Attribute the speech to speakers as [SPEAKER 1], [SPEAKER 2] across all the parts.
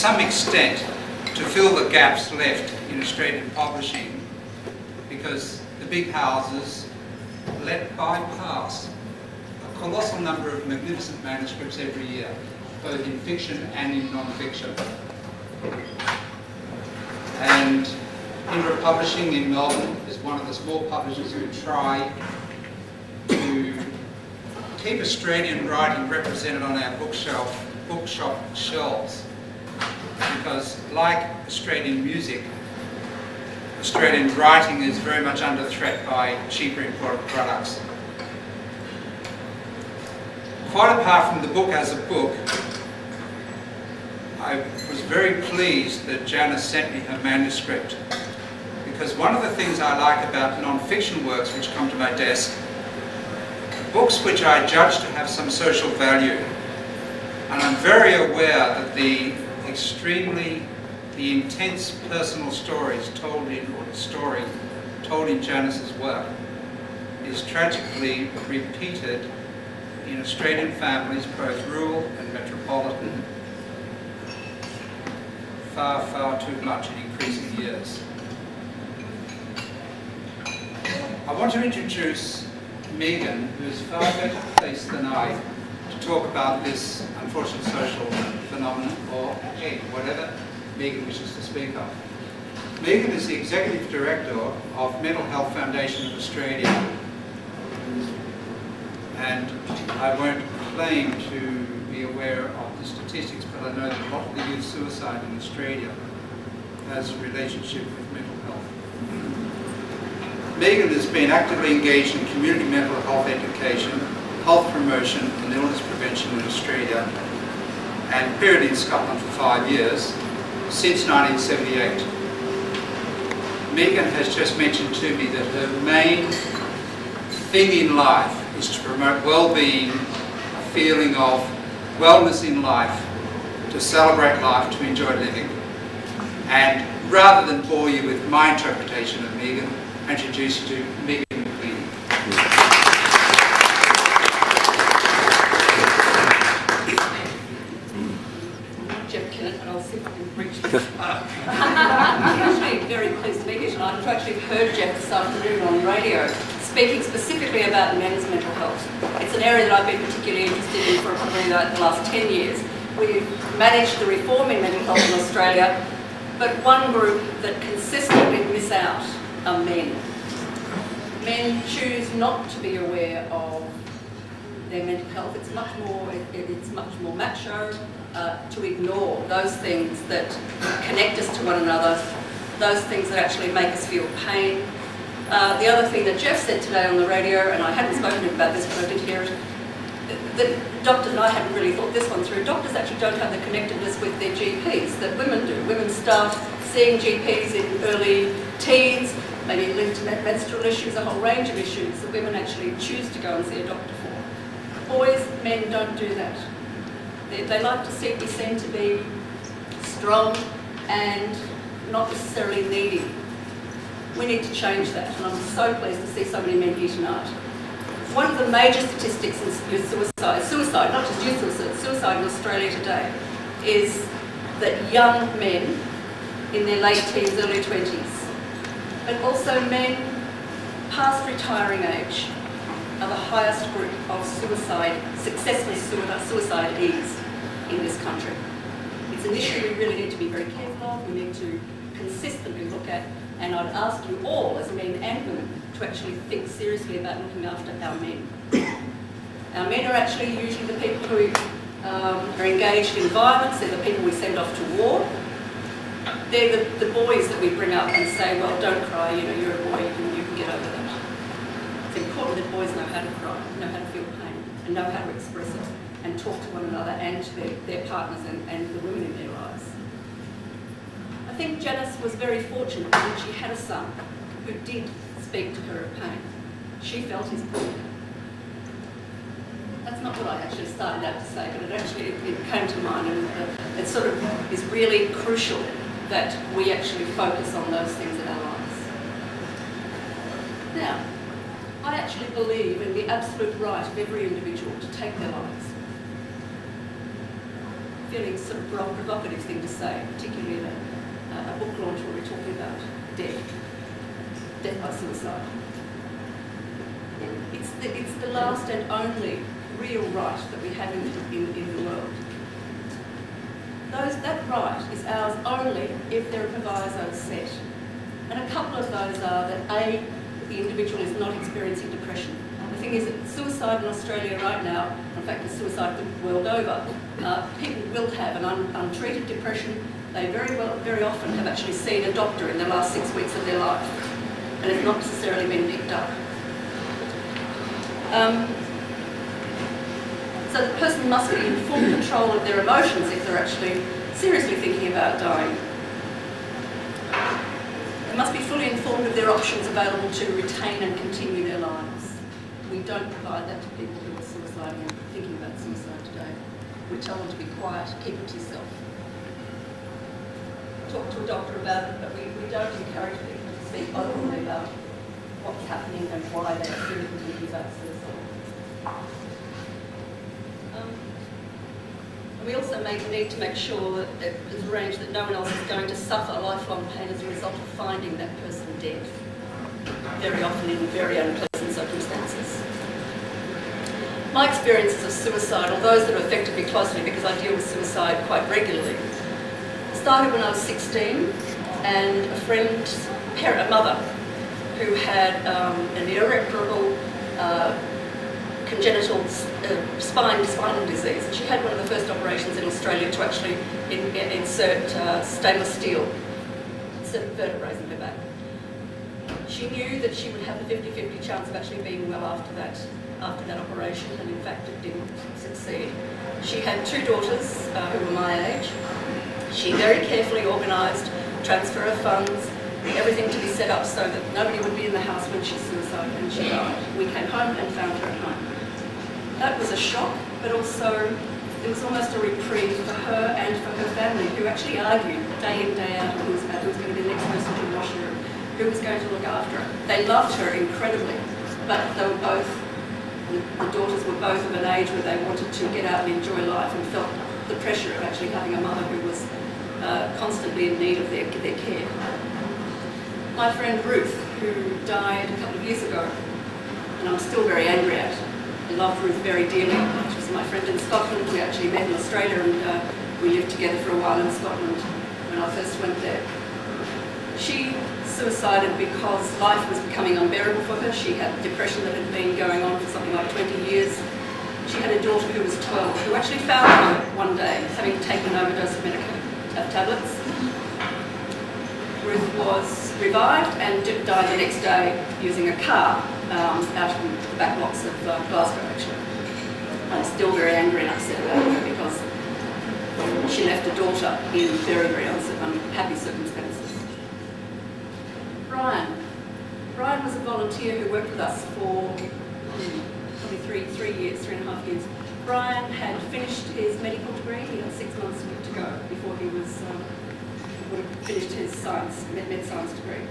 [SPEAKER 1] some extent, to fill the gaps left in Australian publishing, because the big houses let bypass a colossal number of magnificent manuscripts every year, both in fiction and in non-fiction. And Indra Publishing in Melbourne is one of the small publishers who try to keep Australian writing represented on our bookshop shelves, because like Australian music, Australian writing is very much under threat by cheaper imported products. Quite apart from the book as a book, I was very pleased that Janis sent me her manuscript, because one of the things I like about non-fiction works which come to my desk, books which I judge to have some social value, and I'm very aware that the intense personal stories told in Janis's work is tragically repeated in Australian families, both rural and metropolitan, far, far too much in increasing years. I want to introduce Megan, who is far better placed than I to talk about this unfortunate social phenomenon, or whatever Megan wishes to speak of. Megan is the Executive Director of Mental Health Foundation of Australia, and I won't claim to be aware of the statistics, but I know that a lot of the youth suicide in Australia has a relationship with mental health. Megan has been actively engaged in community mental health education, health promotion and illness prevention in Australia, and period in Scotland for 5 years, since 1978. Megan has just mentioned to me that her main thing in life is to promote well-being, a feeling of wellness in life, to celebrate life, to enjoy living. And rather than bore you with my interpretation of Megan, I introduce you to Megan McLean.
[SPEAKER 2] Jeff Kennett, and I'll see if I can reach this. I'm actually very pleased to be here tonight. I've actually heard Jeff this afternoon on radio speaking specifically about men's mental health. It's an area that I've been particularly interested in for probably the last 10 years. We've managed the reform in mental health in Australia, but one group that consistently miss out are men. Men choose not to be aware of their mental health. It's much more macho to ignore those things that connect us to one another, those things that actually make us feel pain. The other thing that Jeff said today on the radio, and I hadn't spoken to him about this, but I did hear it, that doctors, and I hadn't really thought this one through, doctors actually don't have the connectedness with their GPs that women do. Women start seeing GPs in early teens, maybe linked to menstrual issues, a whole range of issues that women actually choose to go and see a doctor for. Boys, men don't do that. They like to be seen to be strong and not necessarily needy. We need to change that, and I'm so pleased to see so many men here tonight. One of the major statistics in youth suicide, not just youth suicide, suicide in Australia today, is that young men in their late teens, early 20s, but also men past retiring age, are the highest group of successful suicidees in this country. It's an issue we really need to be very careful of, we need to consistently look at, and I'd ask you all, as men and women, to actually think seriously about looking after our men. Our men are actually usually the people who are engaged in violence, they're the people we send off to war. They're the boys that we bring up and say, well, don't cry, you know, you're a boy, you can get over that. It's important that boys know how to cry, know how to feel pain, and know how to express it, and talk to one another and to their partners and the women in their lives. I think Janis was very fortunate that she had a son who did speak to her of pain. She felt his pain. That's not what I actually started out to say, but it came to mind, and it sort of is really crucial that we actually focus on those things in our lives. Now, I actually believe in the absolute right of every individual to take their lives. fairly sort of provocative thing to say, particularly in a book launch where we're talking about death by suicide. It's the last and only real right that we have in the world. That right is ours only if there are provisos set. And a couple of those are that A, the individual is not experiencing depression. The thing is that suicide in Australia right now, in fact it's suicide the world over, people will have an untreated depression. They very often have actually seen a doctor in the last 6 weeks of their life, and it's not necessarily been picked up. So the person must be in full control of their emotions if they're actually seriously thinking about dying. They must be fully informed of their options available to retain and continue their lives. We don't provide that to people who are suicidal and thinking about suicide today. We tell them to be quiet, keep it to yourself. Talk to a doctor about it, but we don't encourage people to speak openly about what's happening and why they're seriously thinking about suicide. And we also need to make sure that it is arranged that no one else is going to suffer lifelong pain as a result of finding that person dead, very often in very unpleasant circumstances. My experiences of suicide, or those that have affected me closely because I deal with suicide quite regularly, started when I was 16, and a friend's parent, a mother, who had an irreparable congenital spinal disease. She had one of the first operations in Australia to actually insert stainless steel vertebrae in her back. She knew that she would have a 50-50 chance of actually being well after that operation, and in fact it didn't succeed. She had 2 daughters who were my age. She very carefully organised transfer of funds, everything to be set up so that nobody would be in the house when she suicided and she died. We came home and found her at home. That was a shock, but also it was almost a reprieve for her and for her family, who actually argued day in, day out who was going to be the next person to wash her, who was going to look after her. They loved her incredibly, but they were both, the daughters were both of an age where they wanted to get out and enjoy life and felt the pressure of actually having a mother who was constantly in need of their care. My friend Ruth, who died a couple of years ago, and I'm still very angry at, I loved Ruth very dearly. She was my friend in Scotland. We actually met in Australia, and we lived together for a while in Scotland when I first went there. She suicided because life was becoming unbearable for her. She had depression that had been going on for something like 20 years. She had a daughter who was 12, who actually found her one day having taken an overdose of tablets. Ruth was revived and died the next day using a car out in the back blocks of Glasgow, actually. I'm still very angry and upset about her because she left a daughter in very, very unhappy circumstances. Brian was a volunteer who worked with us for probably 3.5 years. Brian had finished his medical degree. He had 6 months to go before he would have finished his med science degree,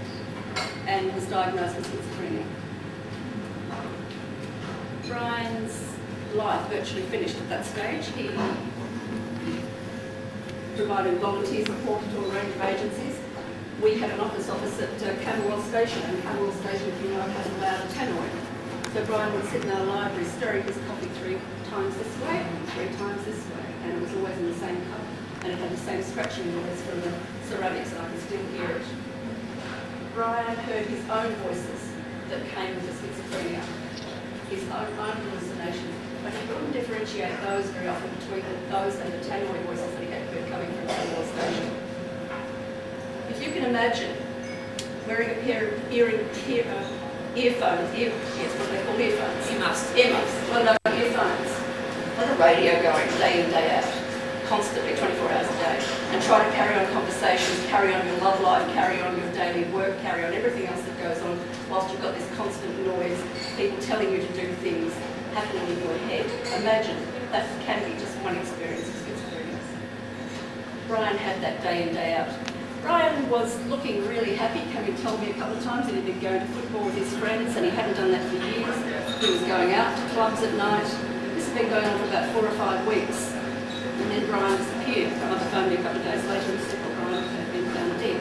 [SPEAKER 2] and was diagnosed with schizophrenia. Brian's life virtually finished at that stage. He provided volunteer support to a range of agencies. We had an office at Camberwell Station, and Camberwell Station, if you know, has a loud tannoy. So Brian would sit in our library stirring his coffee 3 times this way and 3 times this way, and it was always in the same cup. And it had the same scratching noise from the ceramics, and I can still hear it. Brian heard his own voices that came with the schizophrenia, his own hallucinations, but he couldn't differentiate those very often between those and the tannoy voices that he had heard coming from Camberwell Station. If you can imagine wearing a pair of earphones, what they call earphones. Earmuffs. Well, no, earphones. With a radio going day in, day out, constantly, 24 hours a day, and try to carry on conversations, carry on your love life, carry on your daily work, carry on everything else that goes on, whilst you've got this constant noise, people telling you to do things happening in your head. Imagine that can be just one experience of schizophrenia. Brian had that day in, day out. Brian was looking really happy, having told me a couple of times that he'd been going to football with his friends, and he hadn't done that for years. He was going out to clubs at night. This has been going on for about 4 or 5 weeks. And then Brian disappeared. My mother phoned me a couple of days later and said, well, Brian had been found dead.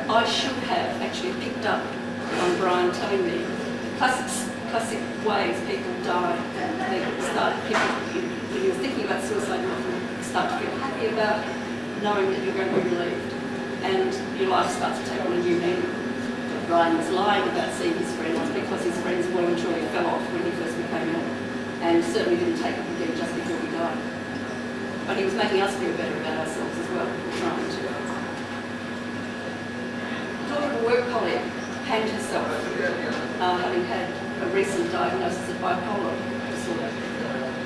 [SPEAKER 2] I should have actually picked up on Brian telling me classic ways people die. When you're thinking about suicide, you often start to feel happy about knowing that you're going to be relieved, and your life starts to take on a new meaning. Brian was lying about seeing his friends because his friends well and truly fell off when he first became ill, and certainly didn't take up again just before he died. But he was making us feel better about ourselves as well, trying to. The daughter of a work colleague hanged herself, having had a recent diagnosis of bipolar disorder.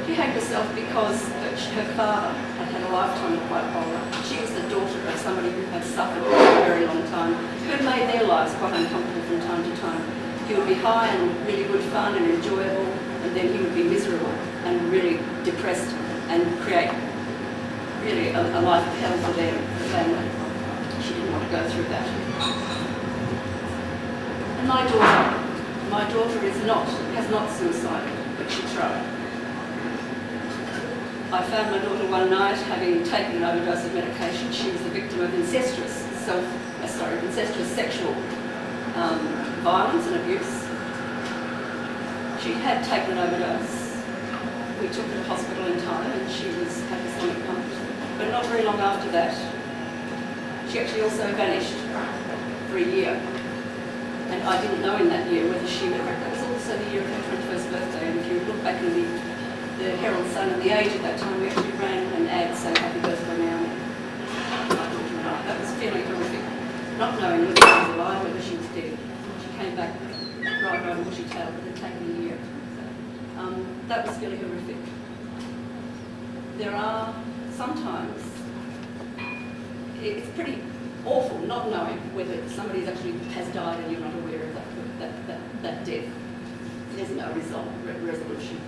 [SPEAKER 2] She hanged herself because her father had had a lifetime of bipolar. She was the daughter of somebody who had suffered for a very long time, who had made their lives quite uncomfortable from time to time. He would be high and really good fun and enjoyable, and then he would be miserable and really depressed and create really a life of hell for their family. She didn't want to go through that. And my daughter has not suicided, but she tried. I found my daughter one night having taken an overdose of medication. She was the victim of incestuous sexual violence and abuse. She had taken an overdose. We took her to hospital in time and she had a stomach pump. But not very long after that, she actually also vanished for a year. And I didn't know in that year whether she would. That was also the year of her 21st birthday. And if you look back in the Herald Sun and the Age at that time, we actually ran an ad saying happy birthday Naomi. That was fairly horrific. Not knowing whether she was alive or whether she was dead. She came back right on bushy tail, but it had taken a year. So, that was fairly horrific. There are sometimes, it's pretty awful not knowing whether somebody actually has died and you're not aware of that death. There's no resolution.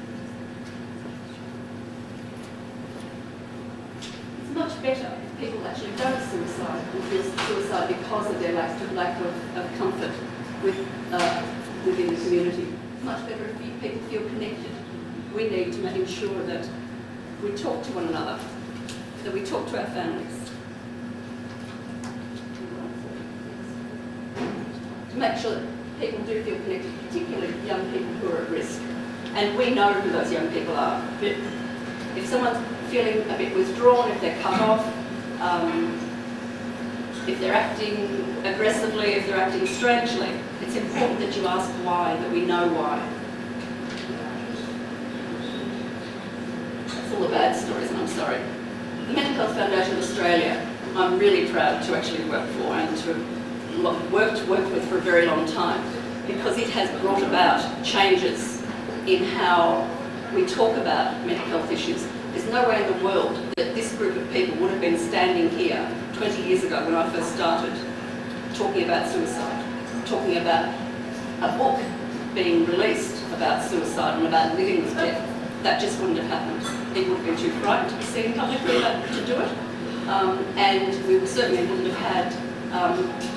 [SPEAKER 2] It's much better if people actually don't suicide and feel suicide because of their lack of comfort within the community. It's much better if people feel connected. We need to ensure that we talk to one another, that we talk to our families, to make sure that people do feel connected, particularly young people who are at risk. And we know who those young people are. But if someone's feeling a bit withdrawn, if they're cut off, if they're acting aggressively, if they're acting strangely, it's important that you ask why, that we know why. That's all the bad stories, and I'm sorry. The Mental Health Foundation of Australia, I'm really proud to actually work for and to have worked with for a very long time, because it has brought about changes in how we talk about mental health issues. There's no way in the world that this group of people would have been standing here 20 years ago when I first started talking about suicide, talking about a book being released about suicide and about living with death. That just wouldn't have happened. People would have been too frightened to be seen publicly to do it, and we certainly wouldn't have had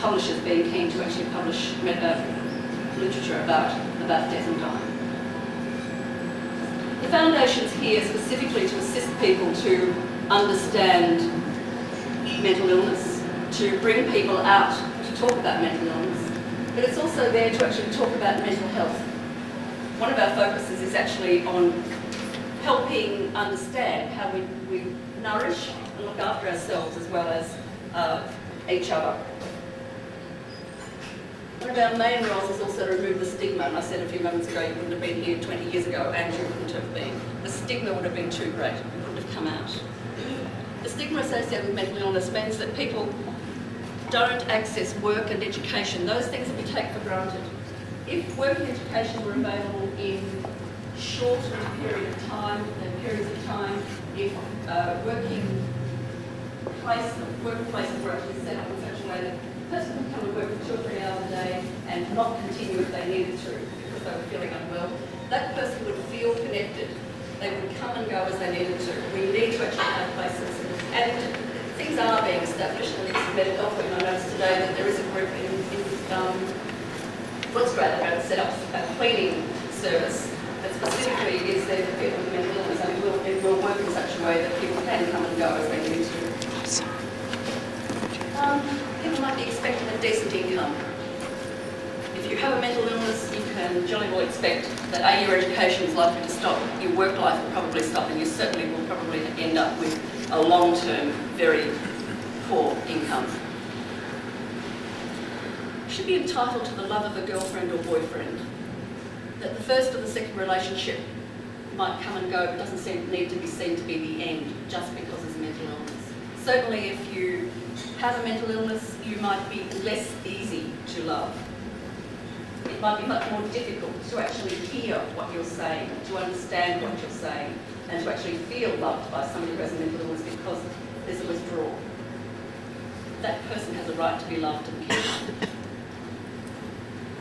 [SPEAKER 2] publishers being keen to actually publish literature about death and dying. The Foundation's here specifically to assist people to understand mental illness, to bring people out to talk about mental illness, but it's also there to actually talk about mental health. One of our focuses is actually on helping understand how we nourish and look after ourselves as well as each other. One of our main roles is also to remove the stigma, and I said a few moments ago you wouldn't have been here 20 years ago and you wouldn't have been. The stigma would have been too great, it wouldn't have come out. The stigma associated with mental illness means that people don't access work and education, those things that we take for granted. If work and education were available in shorter periods of time, if workplaces were actually set up in such a way that a person could come and work for 2 or 3 hours a day and not continue if they needed to because they were feeling unwell, that person would feel connected. They would come and go as they needed to. We need to actually have places, and things are being established. And it's mental health week. I noticed today that there is a group in Footscray that are going to set up a cleaning service that's specifically is there for people with mental illness, and it will work in such a way that people can come and go as they need to. People might be expecting a decent income. If you have a mental illness, you can jolly well expect that A, your education is likely to stop, your work life will probably stop, and you certainly will probably end up with a long-term, very poor income. You should be entitled to the love of a girlfriend or boyfriend. That the first or the second relationship might come and go, but doesn't need to be seen to be the end just because there's mental illness. Certainly if you have a mental illness, you might be less easy to love. It might be much more difficult to actually hear what you're saying, to understand what you're saying, and to actually feel loved by somebody who has a mental illness because there's a withdrawal. That person has a right to be loved and cared for.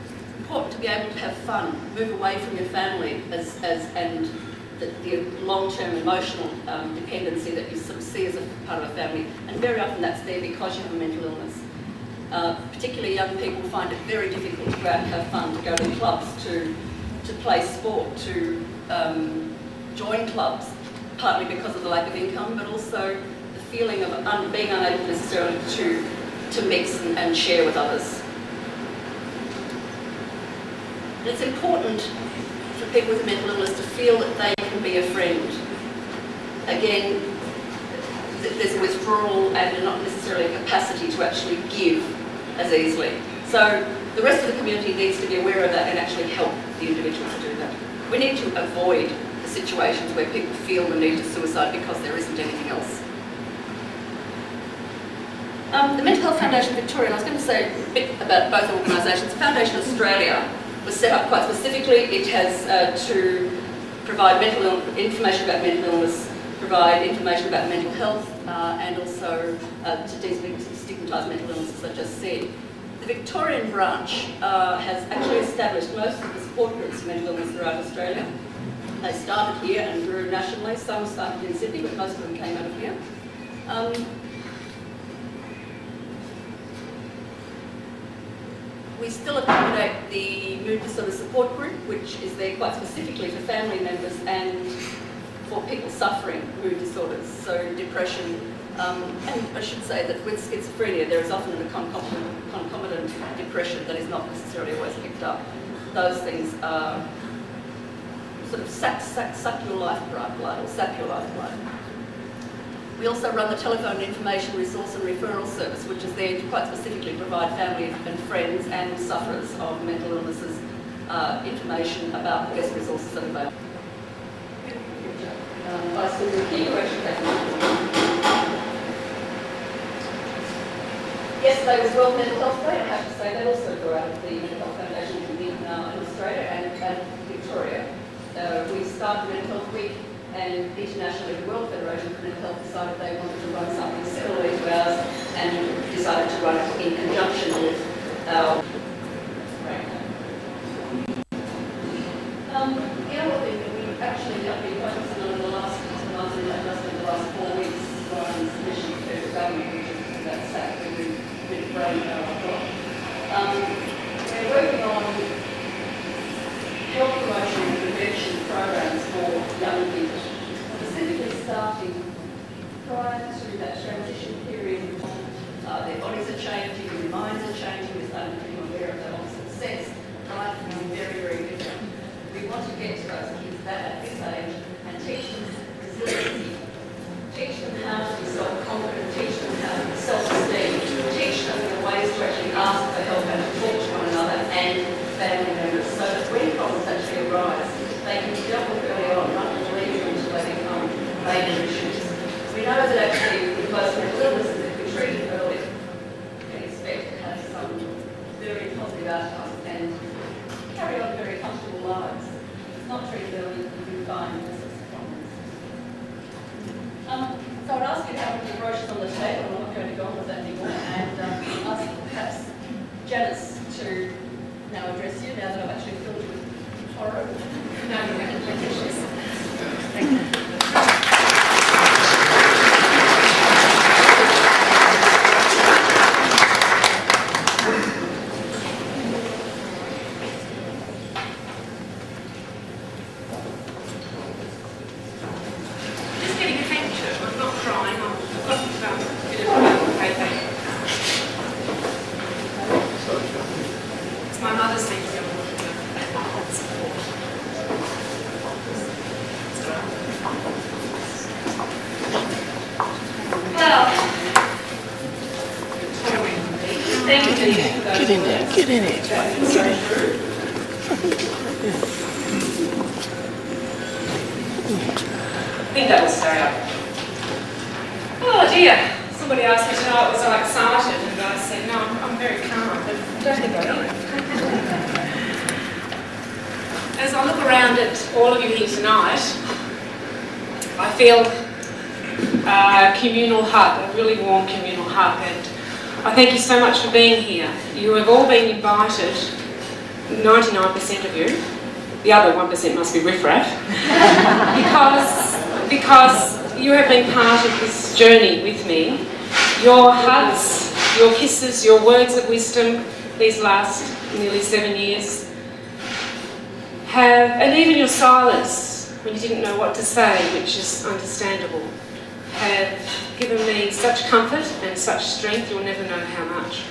[SPEAKER 2] It's important to be able to have fun, move away from your family and the long-term emotional dependency that you sort of see as a part of a family, and very often that's there because you have a mental illness. Particularly young people find it very difficult to go out and have fun, to go to clubs, to play sport, to join clubs, partly because of the lack of income, but also the feeling of being unable necessarily to mix and share with others. And it's important for people with mental illness to feel that they can be a friend. Again, there's a withdrawal and not necessarily a capacity to actually give as easily. So the rest of the community needs to be aware of that and actually help the individual to do that. We need to avoid the situations where people feel the need to suicide because there isn't anything else. The Mental Health Foundation Victoria, and I was going to say a bit about both organisations. The Foundation Australia was set up quite specifically. It has to provide information about mental illness, provide information about mental health, and also to destigmatise mental illness, as I just said. The Victorian branch has actually established most of the support groups for mental illness throughout Australia. They started here and grew nationally. Some started in Sydney, but most of them came out of here. We still accommodate the mood disorder support group, which is there quite specifically for family members and for people suffering mood disorders, so depression. And I should say that with schizophrenia, there is often a concomitant depression that is not necessarily always picked up. Those things are sort of suck your lifeblood or sap your lifeblood. We also run the telephone information resource and referral service, which is there to quite specifically provide family and friends and sufferers of mental illnesses information about the best resources that are available. Yesterday was World Mental Health Day. I have to say that also grew out of the Mental Health Foundation in Australia and Victoria. We started Mental Health Week, and internationally the World Federation for Mental Health decided they wanted to run something similarly to ours and decided to run it in conjunction with our the other thing that we actually have been focusing on in the last 4 weeks was mission to the government, which is that SAC with brain power. We're working on health promotion and prevention programs for young people, specifically starting prior to that transition period. Their bodies are changing, their minds are changing, they're starting to become aware of their opposite sex. Life is very, very different. We want to get to those kids at this age and teach them resiliency, teach them how to be self-confident, teach them how to be self-esteem, teach them the ways to actually ask for help and to talk to one another and family members, so that when problems actually arise, they can be dealt with early on, rather than leaving them until they become major issues. We know that actually with most mental illnesses, if we treat it early, we can expect to have some very positive outcomes and carry on very comfortable lives. If it's not treated early, you can find all sorts of problems. So I'd ask you to have the brochures on the table. I'm not going to go on with that anymore, and ask perhaps Janis to now address you, now that I've actually filled with horror. Now you're going to take issues. Thank you.
[SPEAKER 3] think that will stay up. Oh dear, somebody asked me tonight was I excited, and I said, no, I'm very calm, but I don't think I am. As I look around at all of you here tonight, I feel a communal hug, a really warm communal hug, and I thank you so much for being here. You have all been invited, 99% of you. The other 1% must be riffraff, because you have been part of this journey with me. Your hugs, your kisses, your words of wisdom these last nearly 7 years and even your silence when you didn't know what to say, which is understandable, have given me such comfort and such strength you'll never know how much.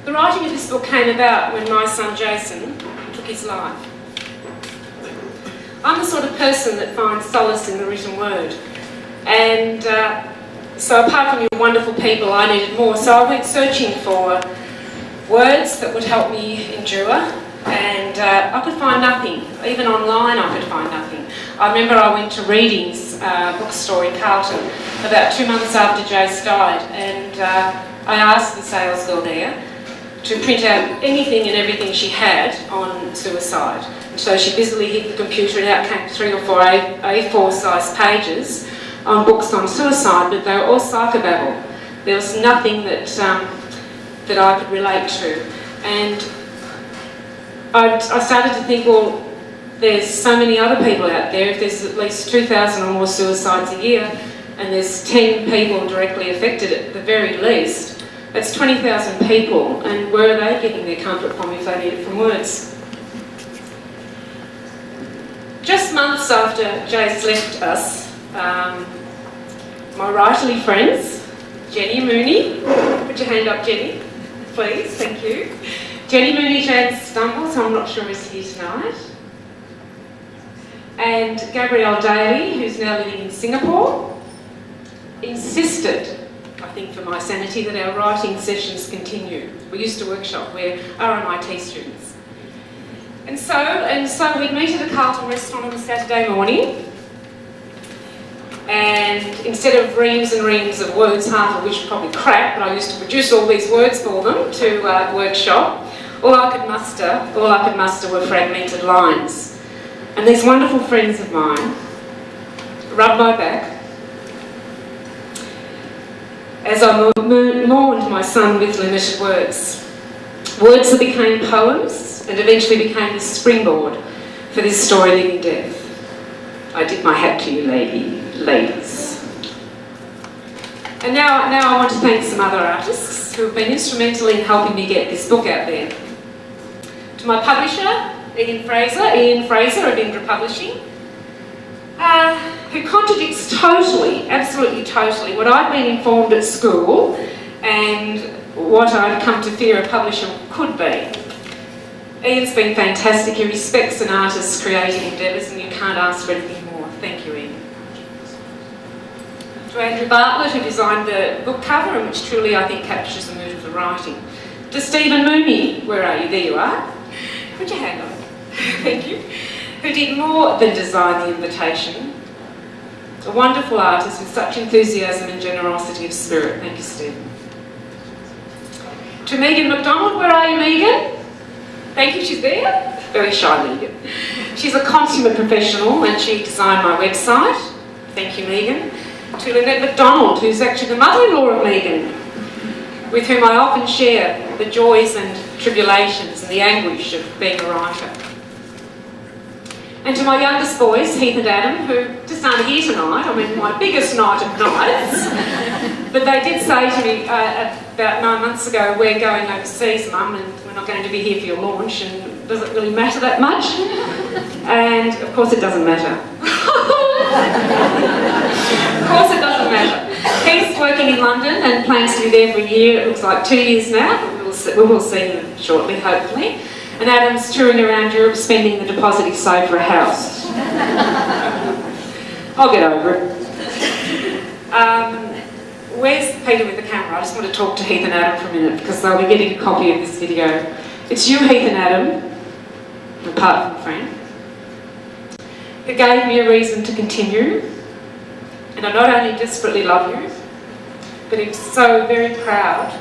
[SPEAKER 3] The writing of this book came about when my son Jason took his life. I'm the sort of person that finds solace in the written word, and so apart from your wonderful people, I needed more. So I went searching for words that would help me endure, and I could find nothing. Even online I could find nothing. I remember I went to Reading's bookstore in Carlton about 2 months after Jace died, and I asked the sales girl there to print out anything and everything she had on suicide. And so she busily hit the computer, and out came 3 or 4 A4 size pages on books on suicide, but they were all psychobabble. There was nothing that that I could relate to. And I started to think, well, there's so many other people out there. If there's at least 2,000 or more suicides a year, and there's 10 people directly affected at the very least, that's 20,000 people, and where are they getting their comfort from if they need it from words? Just months after Jace left us, my writerly friends, Jenny Mooney, put your hand up, Jenny, please, thank you. Jenny Mooney, Jan Stumbles, who I'm not sure is here tonight, and Gabrielle Daly, who's now living in Singapore, insisted, I think for my sanity, that our writing sessions continue. We used to workshop, we're RMIT students. And so we'd meet at a Carlton restaurant on a Saturday morning, and instead of reams and reams of words, half of which were probably crap, but I used to produce all these words for them to workshop, all I could muster were fragmented lines. And these wonderful friends of mine rubbed my back as I mourned my son with limited words. Words that became poems and eventually became the springboard for this story, Living Death. I tip my hat to you, ladies. And now I want to thank some other artists who have been instrumental in helping me get this book out there. To my publisher, Ian Fraser of Indra Publishing, who contradicts totally, absolutely totally, what I'd been informed at school and what I'd come to fear a publisher could be. Ian's been fantastic. He respects an artist's creative endeavours, and you can't ask for anything more. Thank you, Ian. To Andrew Bartlett, who designed the book cover, and which truly I think captures the mood of the writing. To Stephen Mooney, where are you? There you are. Put your hand up. Thank you. Who did more than design the invitation. A wonderful artist with such enthusiasm and generosity of spirit. Thank you, Stephen. To Megan McDonald, where are you, Megan? Thank you, she's there. Very shy, Megan. She's a consummate professional, and she designed my website. Thank you, Megan. To Lynette McDonald, who's actually the mother-in-law of Megan, with whom I often share the joys and tribulations and the anguish of being a writer. And to my youngest boys, Heath and Adam, who just aren't here tonight, I mean my biggest night of nights, but they did say to me about 9 months ago, we're going overseas, Mum, and we're not going to be here for your launch, and does it really matter that much? And of course it doesn't matter. Of course it doesn't matter. Heath's working in London and plans to be there for a year. It looks like 2 years now, but we will see him shortly, hopefully. And Adam's touring around Europe spending the deposit he saved for a house. I'll get over it. where's Peter with the camera? I just want to talk to Heath and Adam for a minute because they'll be getting a copy of this video. It's you, Heath and Adam, apart from a friend, who gave me a reason to continue. And I not only desperately love you, but I'm so very proud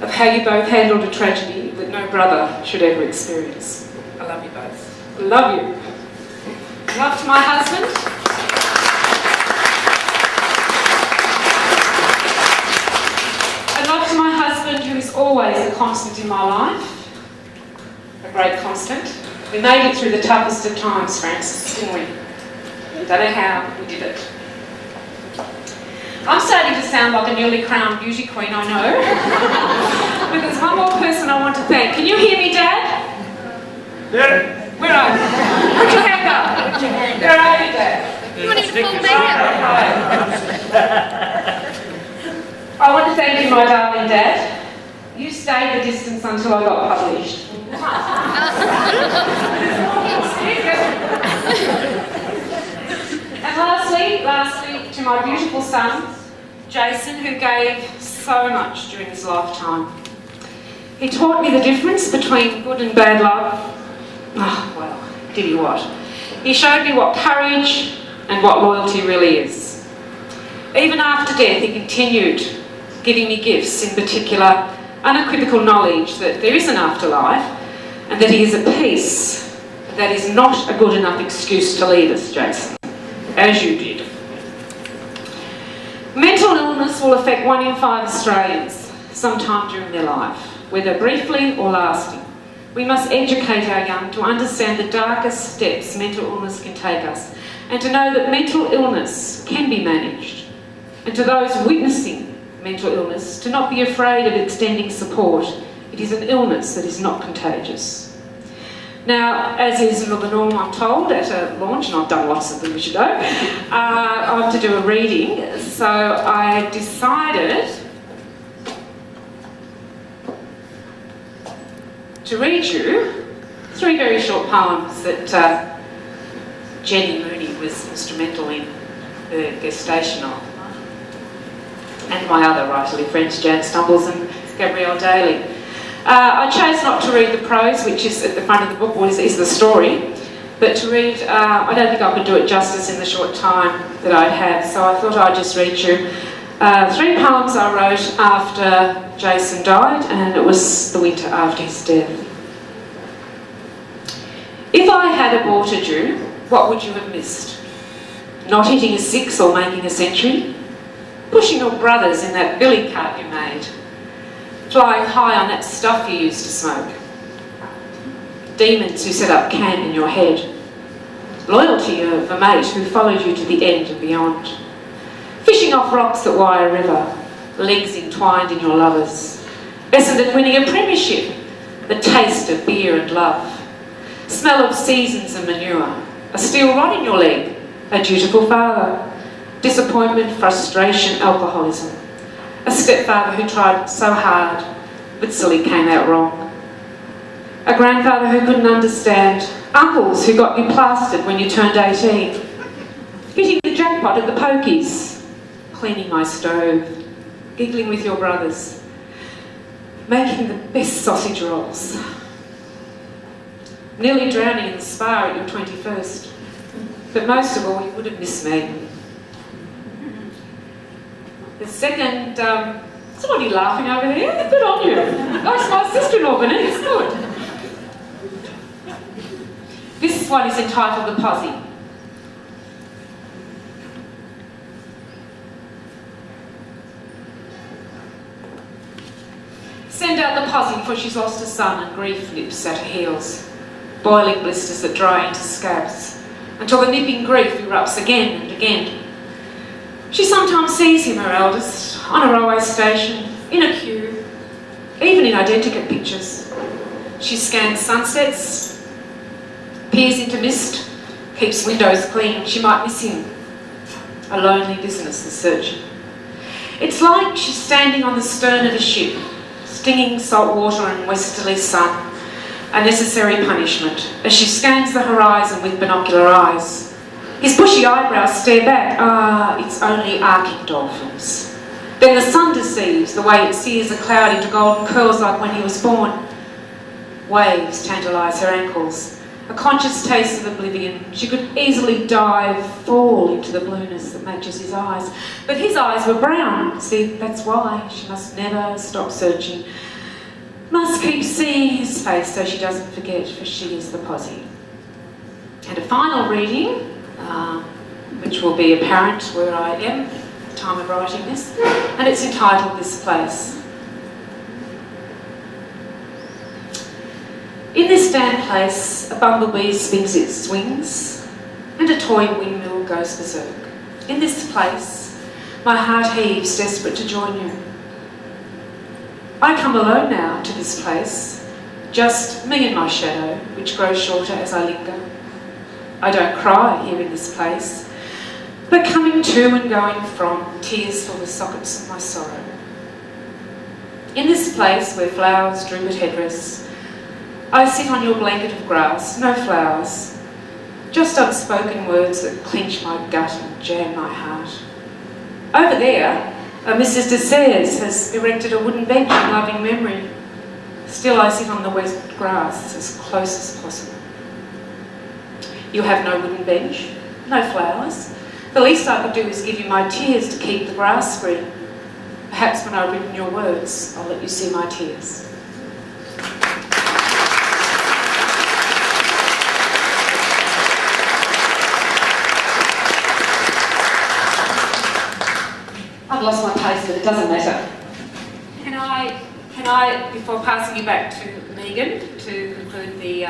[SPEAKER 3] of how you both handled a tragedy that no brother should ever experience. I love you both. I love you. Love to my husband. And love to my husband, who is always a constant in my life. A great constant. We made it through the toughest of times, Francis, didn't we? Don't know how we did it. I'm starting to sound like a newly crowned beauty queen, I know. But there's one more person I want to thank. Can you hear me, Dad?
[SPEAKER 4] Yeah.
[SPEAKER 3] Where are you? Put your hand up. Where are you, Dad?
[SPEAKER 2] You want to pull me out?
[SPEAKER 3] I want to thank you, my darling Dad. You stayed the distance until I got published. And lastly, to my beautiful son, Jason, who gave so much during his lifetime. He taught me the difference between good and bad love. Oh, well, did he what? He showed me what courage and what loyalty really is. Even after death, he continued giving me gifts, in particular, unequivocal knowledge that there is an afterlife and that he is at peace. That is not a good enough excuse to leave us, Jason, as you did. Mental illness will affect 1 in 5 Australians sometime during their life, whether briefly or lasting. We must educate our young to understand the darkest steps mental illness can take us, and to know that mental illness can be managed. And to those witnessing mental illness, to not be afraid of extending support. It is an illness that is not contagious. Now, as is the norm, I'm told, at a launch, and I've done lots of them, as you know, I have to do a reading, so I decided to read you 3 very short poems that Jenny Mooney was instrumental in the gestation of, and my other writerly friends, Janis Tait and Gabrielle Daly. I chose not to read the prose, which is at the front of the book, is the story, but to read, I don't think I could do it justice in the short time that I'd have, so I thought I'd just read you 3 poems I wrote after Jason died, and it was the winter after his death. If I had aborted you, what would you have missed? Not hitting a 6 or making a century? Pushing your brothers in that billy cart you made? Flying high on that stuff you used to smoke? Demons who set up camp in your head? Loyalty of a mate who followed you to the end and beyond? Fishing off rocks that Wye River, legs entwined in your lovers? Essendon winning a premiership? The taste of beer and love? Smell of seasons and manure? A steel rod in your leg? A dutiful father? Disappointment, frustration, alcoholism? A stepfather who tried so hard but silly came out wrong? A grandfather who couldn't understand? Uncles who got you plastered when you turned 18? Hitting the jackpot at the pokies? Cleaning my stove? Giggling with your brothers? Making the best sausage rolls? Nearly drowning in the spa at your 21st? But most of all, you would have missed me. The second, somebody laughing over there? Good on you. That's my sister-in-law, Bernice. Good. This one is entitled The Posse. Send out the posse, for she's lost a son and grief nips at her heels. Boiling blisters that dry into scabs, until the nipping grief erupts again and again. She sometimes sees him, her eldest, on a railway station, in a queue, even in identical pictures. She scans sunsets, peers into mist, keeps windows clean. She might miss him. A lonely business is searching. It's like she's standing on the stern of a ship, stinging salt water and westerly sun, a necessary punishment, as she scans the horizon with binocular eyes. His bushy eyebrows stare back. Ah, it's only arcing dolphins. Then the sun deceives, the way it sears a cloud into golden curls like when he was born. Waves tantalise her ankles, a conscious taste of oblivion. She could easily fall into the blueness that matches his eyes. But his eyes were brown. See, that's why she must never stop searching. Must keep seeing his face so she doesn't forget, for she is the posse. And a final reading, which will be apparent where I am at the time of writing this, and it's entitled This Place. In this damn place, a bumblebee spins its wings, and a toy windmill goes berserk. In this place, my heart heaves, desperate to join you. I come alone now to this place, just me and my shadow, which grows shorter as I linger. I don't cry here in this place, but coming to and going from, tears fill the sockets of my sorrow. In this place where flowers droop at headrests, I sit on your blanket of grass, no flowers, just unspoken words that clench my gut and jam my heart. Over there, Mrs. Desairs has erected a wooden bench in loving memory. Still I sit on the wet grass as close as possible. You have no wooden bench, no flowers. The least I could do is give you my tears to keep the grass green. Perhaps when I've written your words, I'll let you see my tears. I've lost my pace, but it doesn't matter. Can I, before passing you back to Megan to conclude the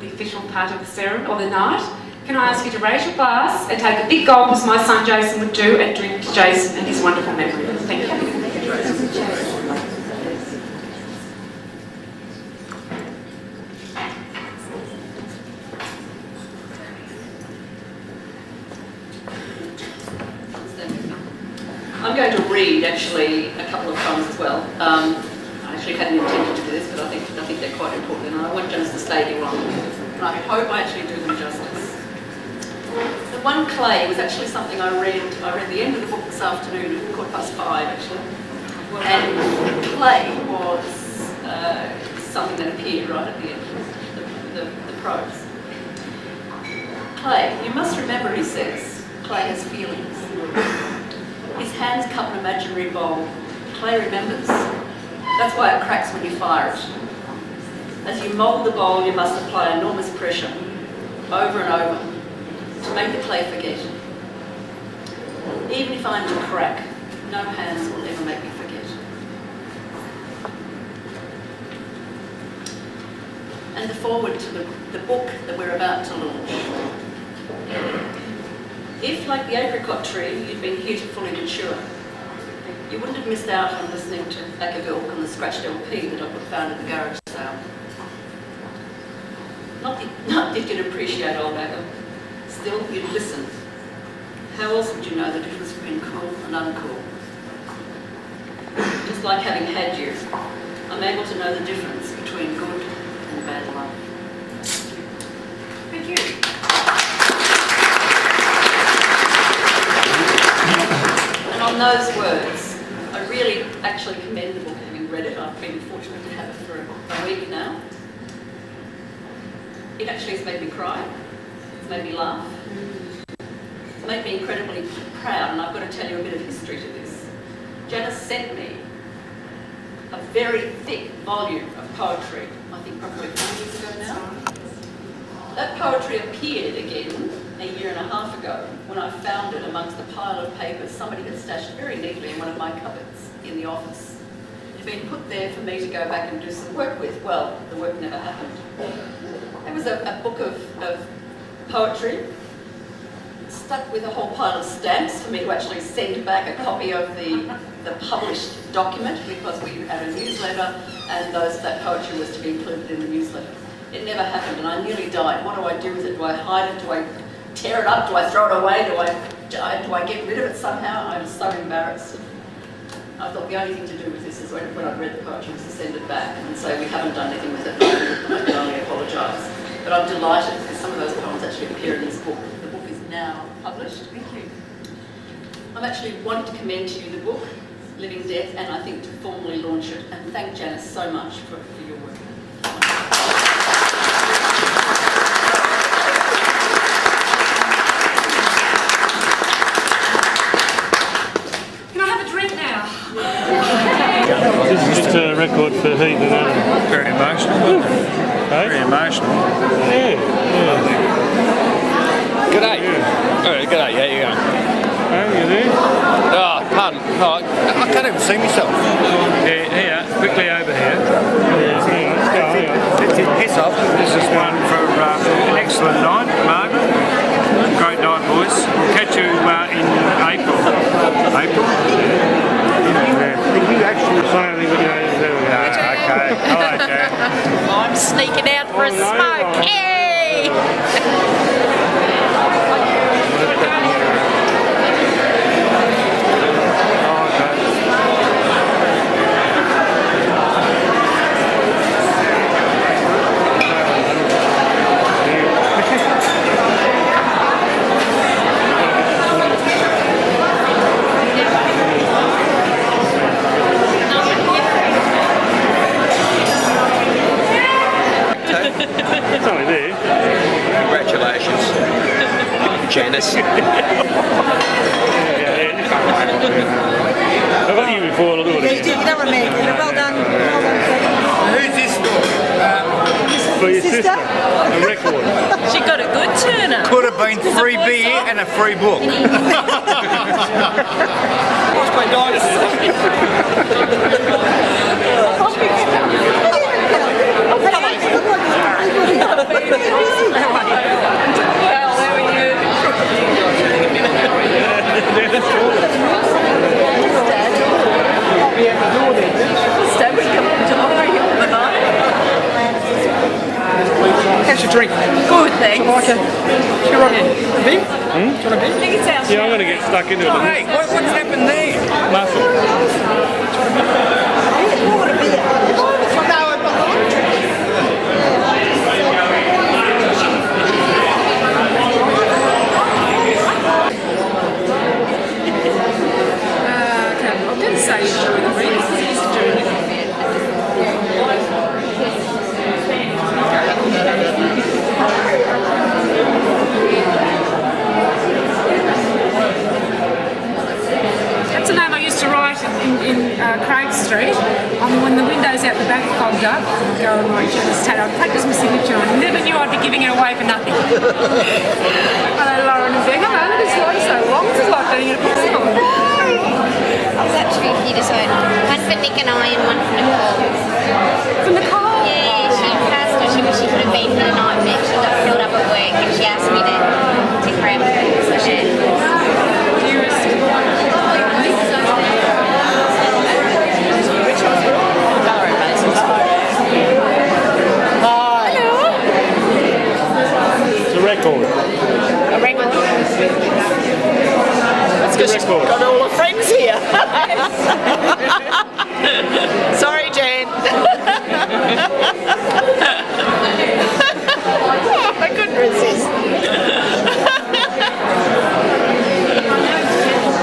[SPEAKER 3] official part of the ceremony or the night, can I ask you to raise your glass and take a big gulp as my son Jason would do and drink to Jason and his wonderful memory. Thank you.
[SPEAKER 2] I'm going to read actually a couple of poems as well. I actually hadn't intended to do this, but I think they're quite important, and I want Janis to stay here on. And I hope I actually do them justice. The one, Clay, was actually something I read the end of the book this afternoon at 5:15 actually. And Clay was something that appeared right at the end, the prose. Clay, you must remember, he says, Clay has feelings. His hands cup an imaginary bowl. Clay remembers. That's why it cracks when you fire it. As you mould the bowl, you must apply enormous pressure, over and over, to make the clay forget. Even if I'm to crack, no hands will ever make me forget. And the foreword to the book that we're about to launch. If, like the apricot tree, you'd been here to fully mature, you wouldn't have missed out on listening to Acapulco and the scratched LP that I found at the garage sale. Not that you'd appreciate old Acca, still you'd listen. How else would you know the difference between cool and uncool? Just like having had you, I'm able to know the difference between good and bad love. Thank you. And on those words, I really actually commend the book, having read it. I've been fortunate to have it for a week now. It actually has made me cry. It's made me laugh. It's made me incredibly proud, and I've got to tell you a bit of history to this. Janis sent me a very thick volume of poetry, I think probably 4 years ago now. That poetry appeared again a year and a half ago when I found it amongst a pile of papers somebody had stashed very neatly in one of my cupboards in the office. It had been put there for me to go back and do some work with. Well, the work never happened. It was a book of poetry, stuck with a whole pile of stamps for me to actually send back a copy of the published document, because we had a newsletter and that poetry was to be included in the newsletter. It never happened, and I nearly died. What do I do with it? Do I hide it? Do I tear it up? Do I throw it away? Do I get rid of it somehow? I'm so embarrassed. I thought the only thing to do with this is when I read the poetry was to send it back and say we haven't done anything with it. I can only apologise. But I'm delighted because some of those poems actually appear in this book. The book is now published. Thank you. I've actually wanted to commend to you the book, Living Death, and I think to formally launch it, and thank Janis so much for your work.
[SPEAKER 3] Can I have a drink now?
[SPEAKER 4] This is just a record for Heat and Adam.
[SPEAKER 5] Very emotional. Very emotional.
[SPEAKER 4] Yeah.
[SPEAKER 6] G'day. Oh, g'day, yeah, you going?
[SPEAKER 4] Oh, you there?
[SPEAKER 6] Oh, pardon. Oh, I can't even see myself.
[SPEAKER 4] Yeah, here, quickly over here. Yeah, hang on, let's go, hang on.
[SPEAKER 5] Piss off. This is one for an excellent night, Margaret. Great night, boys. We'll catch you in April. April?
[SPEAKER 4] Did you actually say anything with your there we go.
[SPEAKER 5] Okay. Hello, Jan.
[SPEAKER 7] I'm sneaking out for a smoke. Hey!
[SPEAKER 4] It's only there.
[SPEAKER 6] Congratulations, Janis.
[SPEAKER 4] I've got you before, I'll do it again.
[SPEAKER 8] You don't want to make it. Well done.
[SPEAKER 5] Who's this for?
[SPEAKER 4] For your sister, a record.
[SPEAKER 7] She got a good turner.
[SPEAKER 5] Could have been free beer and a free book. What's my
[SPEAKER 7] How's your drink? Good, thanks.
[SPEAKER 5] Like a beer? Do you want a beer?
[SPEAKER 7] I think it sounds
[SPEAKER 4] Yeah, I'm going to get stuck into it.
[SPEAKER 5] Hey, what's happened there?
[SPEAKER 4] Muscle.
[SPEAKER 3] I'm going to say during the reading. That's a name I used to write in Craig Street. When the windows out the back fogged up, I'd go and write Janis Tait. I'd practice my signature on. Never knew I'd be giving it away for nothing. Hello, Lauren and Beck. Hello, this line so long. This is like doing it at the school.
[SPEAKER 9] There's actually a few to sign. One for Nick and I and one for Nicole.
[SPEAKER 3] For Nicole?
[SPEAKER 9] Yeah, she passed her. She could have been for the night, but she got filled up at work and she asked me to grab her. So
[SPEAKER 3] Dearest.
[SPEAKER 4] It's a record.
[SPEAKER 7] a record. That's
[SPEAKER 4] It's a record.
[SPEAKER 7] got all her friends here. Sorry, Jan. I couldn't resist.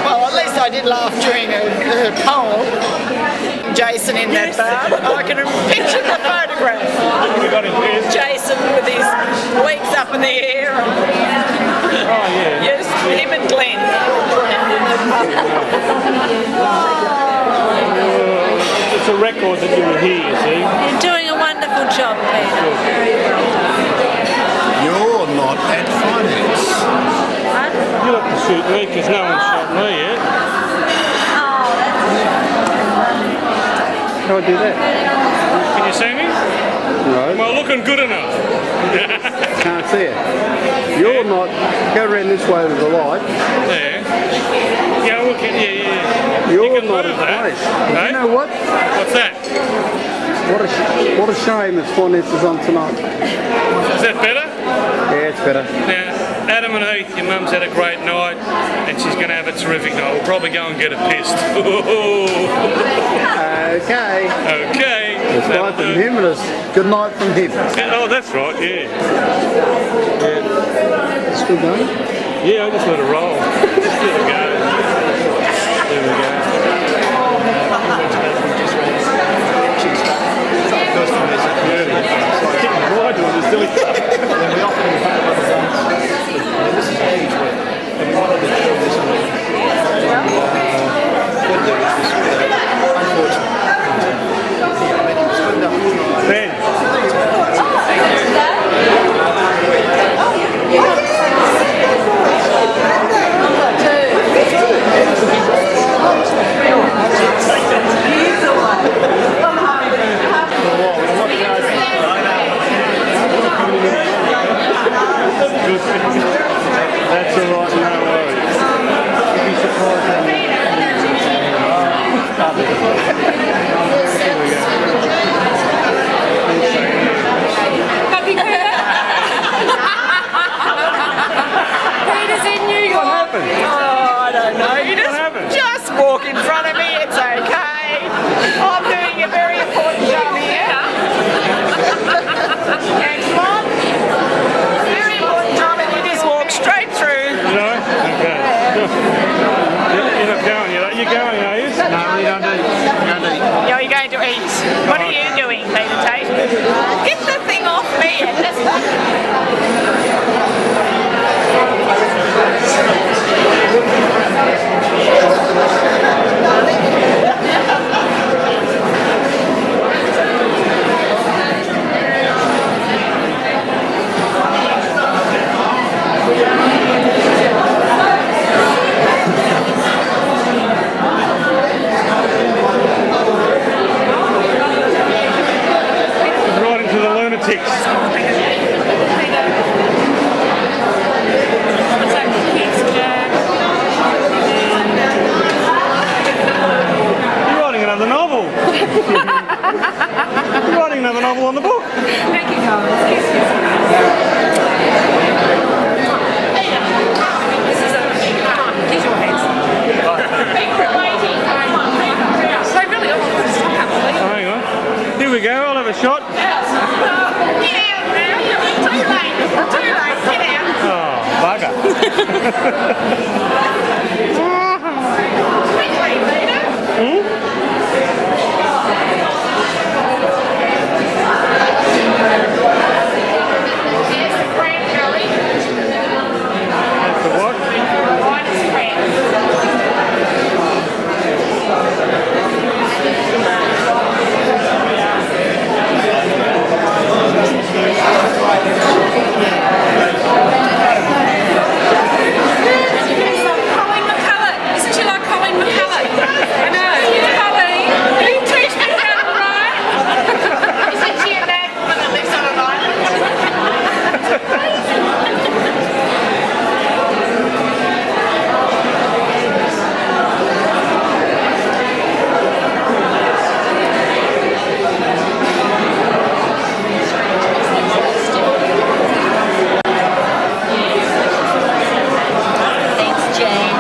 [SPEAKER 7] Well, at least I did laugh during her poem. Jason in that bar. I can picture the photograph.
[SPEAKER 4] We got him there.
[SPEAKER 7] Jason with his legs up in the air.
[SPEAKER 4] Oh, yeah.
[SPEAKER 7] Yes, him and Glenn.
[SPEAKER 4] It's a record that you were here, you see.
[SPEAKER 7] You're doing a wonderful job, Peter. Very well.
[SPEAKER 5] You're not at finance.
[SPEAKER 4] You'll have to shoot me because no one's shot me yet. How do I do that? Can you see me?
[SPEAKER 10] No,
[SPEAKER 4] Am I looking good enough?
[SPEAKER 10] can't see it. You're not. Go around this way to the light.
[SPEAKER 4] Yeah. Yeah, I'm looking. Yeah.
[SPEAKER 10] You're
[SPEAKER 4] You can
[SPEAKER 10] not
[SPEAKER 4] move
[SPEAKER 10] at
[SPEAKER 4] that.
[SPEAKER 10] place.
[SPEAKER 4] Hey?
[SPEAKER 10] You know what?
[SPEAKER 4] What's that?
[SPEAKER 10] What a shame it's finance is on tonight.
[SPEAKER 4] Is that better?
[SPEAKER 10] Yeah, it's better.
[SPEAKER 4] Now, Adam and Heath, your mum's had a great night and she's going to have a terrific night. We'll probably go and get her pissed.
[SPEAKER 10] Okay.
[SPEAKER 4] Okay.
[SPEAKER 10] It's
[SPEAKER 4] That'll
[SPEAKER 10] bye from
[SPEAKER 4] do.
[SPEAKER 10] him and it's good night from him.
[SPEAKER 4] Oh, that's right, yeah.
[SPEAKER 10] It's good going.
[SPEAKER 4] Yeah, I just let it roll. Just let it go.
[SPEAKER 7] What are you doing, Peter Tait? Get the thing off me and just...
[SPEAKER 4] Right into the lunatics. You're writing another novel. You're writing another novel on the book.
[SPEAKER 3] Thank you, guys. These are your hands. They really are.
[SPEAKER 4] Oh, hang on. Here we go. I'll have a shot.
[SPEAKER 7] Get out now, you're too late. Get out.
[SPEAKER 4] Oh, bugger.
[SPEAKER 7] Quickly, Peter. Here's the cran curry.
[SPEAKER 4] That's the what?
[SPEAKER 7] Minus cran.
[SPEAKER 3] Colleen McCullough. Isn't she like Colleen McCullough? I know. Colleen, can you teach me how to write?
[SPEAKER 7] Isn't she a bad woman that lives on an island?
[SPEAKER 9] Thanks, Jane.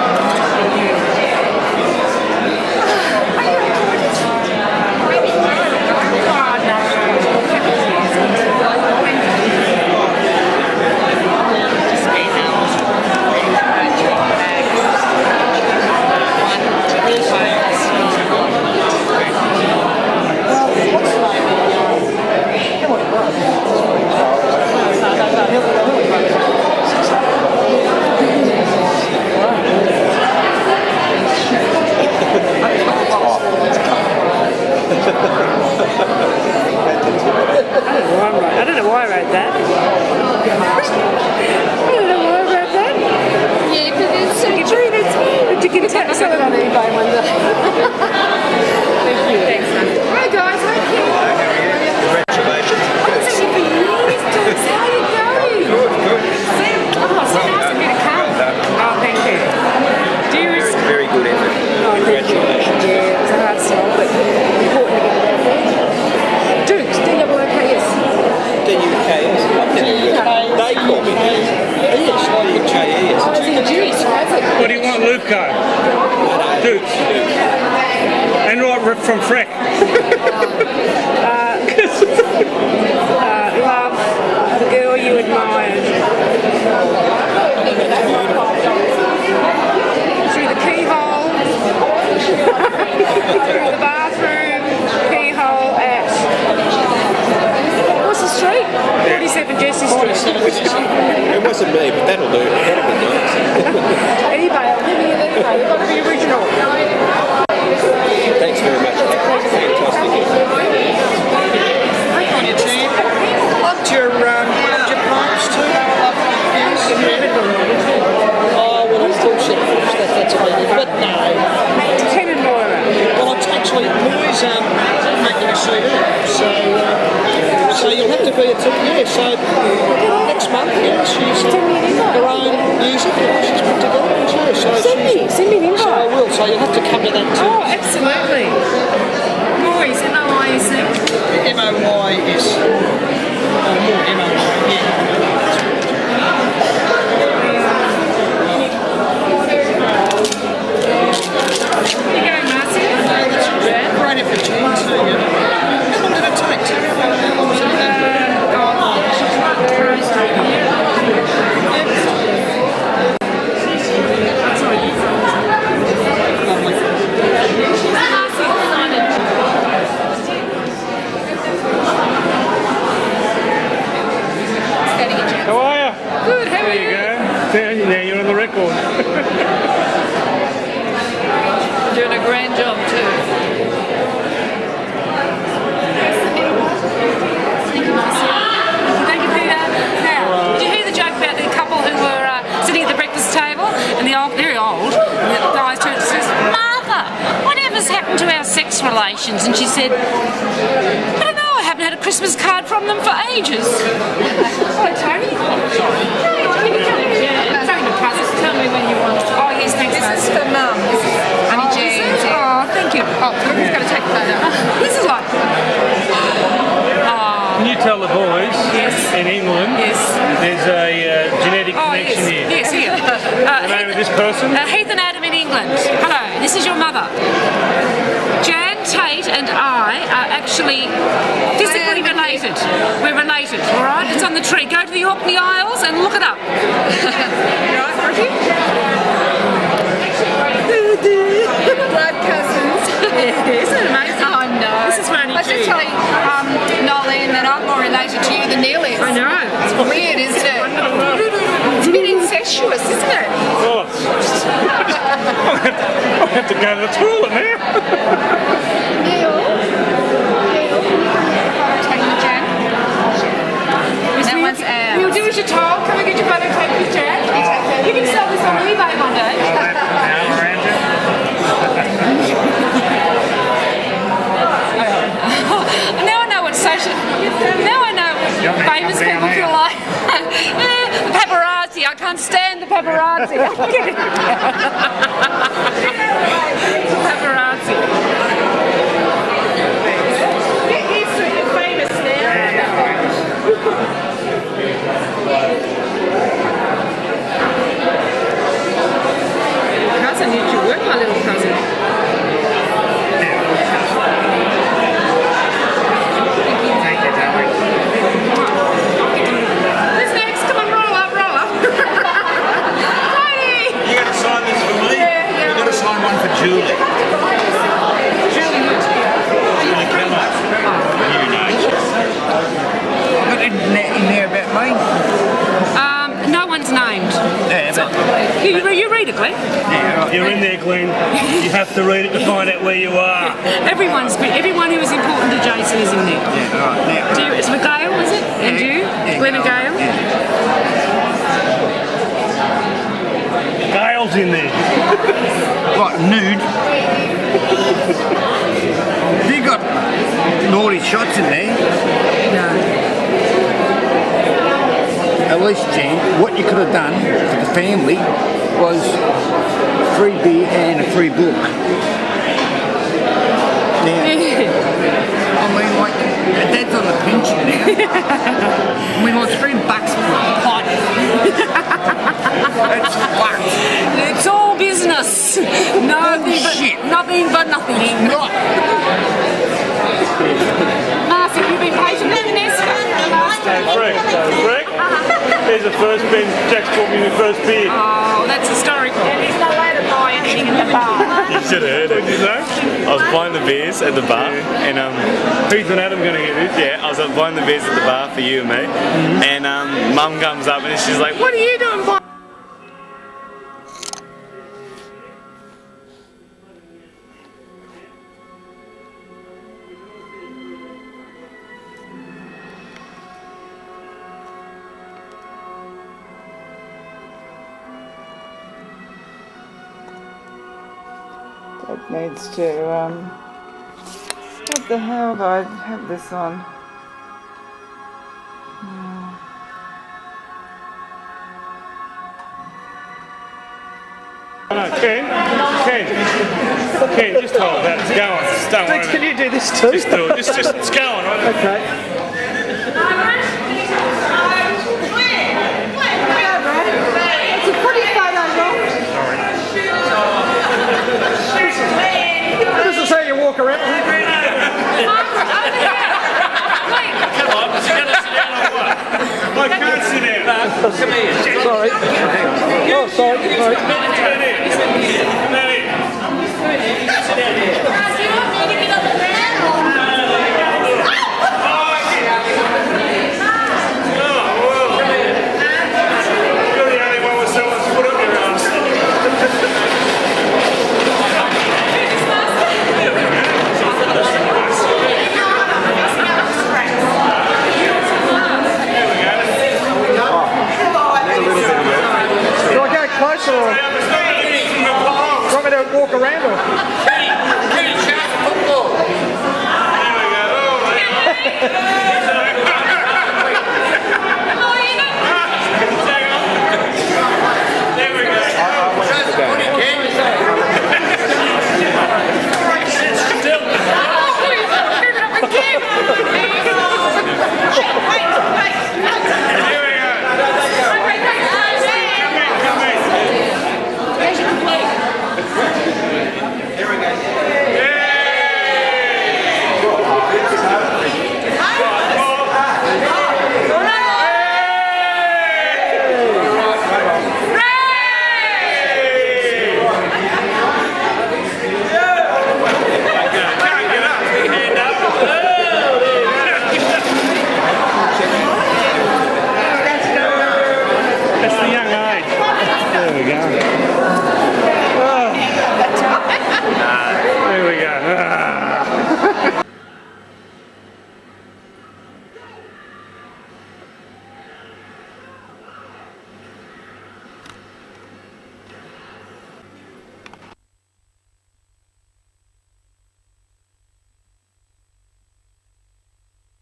[SPEAKER 3] I don't know why I wrote that. I don't know why I wrote that.
[SPEAKER 9] Yeah, because it's so
[SPEAKER 3] True, that's me. To get a sell it on eBay one day. Thank you. Thanks, man. Hi guys, thank you.
[SPEAKER 8] Congratulations.
[SPEAKER 3] I haven't seen you for years, James. How are you going?
[SPEAKER 8] Good.
[SPEAKER 3] Oh, so nice of you to come. Oh, thank you. Dearest.
[SPEAKER 8] Very good effort.
[SPEAKER 3] Oh, thank you.
[SPEAKER 8] Congratulations.
[SPEAKER 3] Yeah, it was a hard sell, but important to get it out there. Dukes, D-O-O-K-S.
[SPEAKER 8] D-U-K-S. They call me E-S, not U-K-E-S.
[SPEAKER 3] Oh, is he a Jewish?
[SPEAKER 4] What do you want, Luco? Dukes. And right from Freck.
[SPEAKER 3] Love, the girl you admired. Through the keyhole, through the bathroom, keyhole at... What's the street? 47 Jesse Street.
[SPEAKER 8] It wasn't me, but that'll do. That'll be nice.
[SPEAKER 3] eBay, I'll give you that eBay. You've got to be original.
[SPEAKER 8] Thanks very much. Fantastic.
[SPEAKER 7] On your team. Loved your poems too.
[SPEAKER 11] Oh, well, I'm still sort of finished that, that's fine. But no.
[SPEAKER 3] Ken and Moira.
[SPEAKER 11] Well, it's actually, Moy's making a CD. So you'll have to be a tip, yeah. So next month, yeah, she's her own music that she's put together.
[SPEAKER 3] Send me an invite.
[SPEAKER 11] So I will, so you'll have to come to that too.
[SPEAKER 3] Oh, absolutely. Moyes, M-O-I-S.
[SPEAKER 11] M-O-Y-S. M-O-Y, yeah.
[SPEAKER 3] Here you go, Marcy.
[SPEAKER 11] Great effort, Jean. How long did it take? How long was it?
[SPEAKER 3] to our sex relations, and she said, I don't know, I haven't had a Christmas card from them for ages. Hello, Tony. Sorry. Sorry, my cousin. Tell me when you want. Oh, yes, thanks, Mum.
[SPEAKER 7] This is for Mum. Honey Jean.
[SPEAKER 3] Oh, thank you.
[SPEAKER 7] Oh, who's going to take that out?
[SPEAKER 3] This is like...
[SPEAKER 4] Can you tell the boys in England there's a genetic connection here?
[SPEAKER 3] Yes, here.
[SPEAKER 4] The name of this person?
[SPEAKER 3] Heath and Adam in England. Hello, this is your mother. Jan Tait and I are actually physically related. We're related, all right? It's on the tree. Go to the Orkney Isles and look it up. Right, Rocky?
[SPEAKER 7] Blood cousins.
[SPEAKER 3] Isn't it amazing?
[SPEAKER 7] Oh, no.
[SPEAKER 3] This is Randy
[SPEAKER 7] I should tell you, Nolene, that I'm more related to you than Neil is.
[SPEAKER 3] I know.
[SPEAKER 7] It's weird, isn't it? It's a bit incestuous, isn't it?
[SPEAKER 4] Oh, I'll have to go to the toilet now.
[SPEAKER 7] Neil, take the Jan. That one's ours.
[SPEAKER 3] You'll do as you're told. Come and get your photo taken with Jan. You can sell this on eBay one day. Now I know what social. Now I know what famous people feel like. The paparazzi. I can't stand the paparazzi. Paparazzi. Get used to it. You're famous now. Cousin, you work, my little cousin.
[SPEAKER 6] One for Julie. Julie Keller. You know. Got anything in there about me?
[SPEAKER 3] No one's named.
[SPEAKER 6] Yeah, but
[SPEAKER 3] you read it, Glenn.
[SPEAKER 6] Yeah, right.
[SPEAKER 4] You're in there, Glenn. You have to read it to find out where you are.
[SPEAKER 3] Everyone who is important to Jason is in there.
[SPEAKER 6] Yeah, right. Now.
[SPEAKER 3] Do you, it's for Gail, is it? And you?
[SPEAKER 6] Yeah,
[SPEAKER 3] Glenn and Gail?
[SPEAKER 6] Yeah.
[SPEAKER 4] Gail's in there.
[SPEAKER 6] Like nude. Have you got naughty shots in there?
[SPEAKER 3] No.
[SPEAKER 6] At least, Jan, what you could have done for the family was free beer and a free book. Now, I mean, like, Dad's on the pension now. I mean, like, $3 for a pot. That's fucked.
[SPEAKER 3] It's all business. Nothing but nothing.
[SPEAKER 6] It's not.
[SPEAKER 3] Marcy, you've been patient with Vanessa.
[SPEAKER 4] Greg, here's the first Ben. Jack's bought me the first beer.
[SPEAKER 3] Oh, that's historical. And he's not allowed to buy anything in the bar.
[SPEAKER 12] You should have heard it.
[SPEAKER 4] What did you say?
[SPEAKER 12] I was buying the beers at the bar, and
[SPEAKER 4] Heath and Adam going to hear this.
[SPEAKER 12] yeah, I was buying the beers at the bar for you and me, and Mum comes up and she's like, "What are you doing, boy?"
[SPEAKER 7] Dad needs to, what the hell do I have this on?
[SPEAKER 4] No, Ken, just hold that. It's going. Just don't worry.
[SPEAKER 5] Can you do this too?
[SPEAKER 4] Just do it. Just it's going. Right?
[SPEAKER 5] Okay.
[SPEAKER 7] It's a pretty photo, Rob.
[SPEAKER 5] This is how you walk around.
[SPEAKER 4] Come on, is he going to sit down or what? I can't sit down.
[SPEAKER 5] Come here. Sorry. Oh, sorry.
[SPEAKER 4] Sit down here. You're the only one with someone's foot up your arse.
[SPEAKER 5] Do I go closer or?
[SPEAKER 4] Just the young age.
[SPEAKER 10] There we go.